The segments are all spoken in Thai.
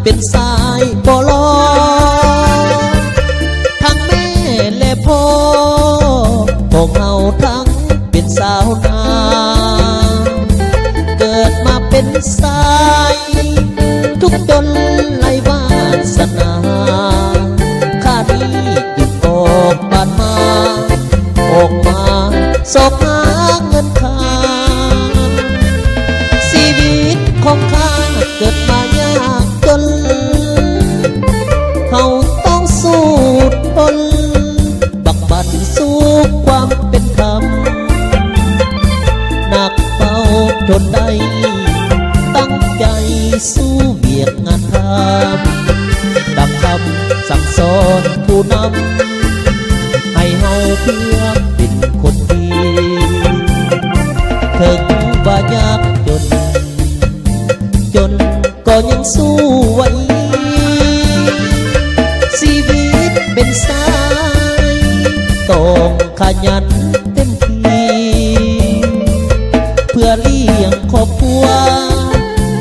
เป็นสายบ่ลอทั้งแม่และพ่อพวกเราทั้งเป็นสาวนาเกิดมาเป็นสายทุกจนไร้วาสนาข้านี้ดึงออกบ้านมาออกมาสอบหาเงินค่าชีวิตของข้าเกิดมายากจนเขาต้องสู้ทนบักบั่นสู้ความเป็นธรรมหนักเบาจนได้ตั้งใจสู้เวียกงานทำดังคำสั่งสอนผู้นำให้เฮาเพื่อเป็นคนดีถึงว่ายากจนก็ยังสู้ไว้ชีวิตเป็นสายต้องขยันเต็มที่เพื่อเลี้ยงครอบครัว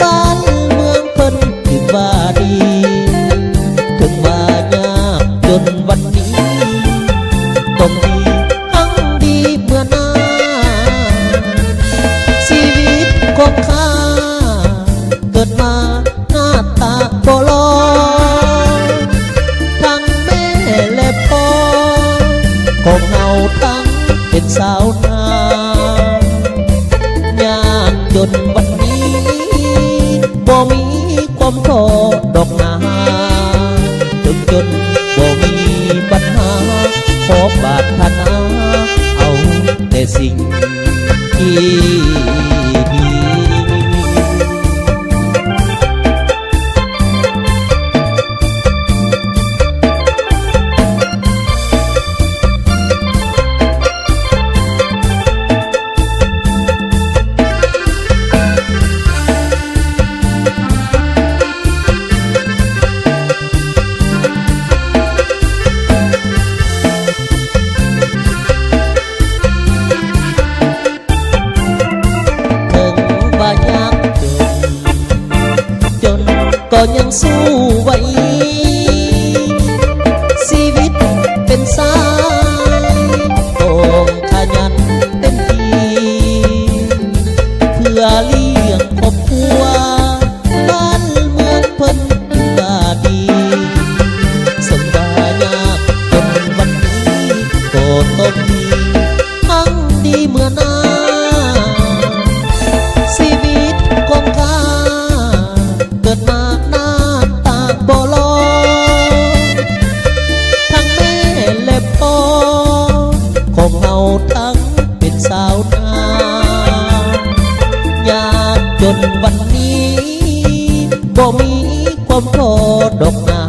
บ้านเมืองเพิ่นถือว่าดีถึงว่ายากจนวันนี้ต้องดีทั้งดีเมื่อหน้าชีวิตของข้าเกิดมาหน้าตาบ่หล่อทั้งแม่และพ่อของเราทั้งเป็นสาวนายากจนวันนี้บ่มีความขอดอกนาถึงจนบ่มีปัญหาขอบาดทนาเอาแต่สิ่งที่ดี ก็ยังสู้ไว้ชีวิตเป็นสายต้องขยันเต็มที่เพื่อเลี้ยงครอบครัวบ้านเมืองเพิ่นก็ดีสมบายากจนวันนี้ก็ต้องดีทั้งดีเมื่อหน้าชีวิตของข้าเกิดมาหน้าตาบ่หล่อทั้งแม่และพ่อของเราทั้งเป็นสาวนายากจนวันนี้บ่มีความพอดอกนา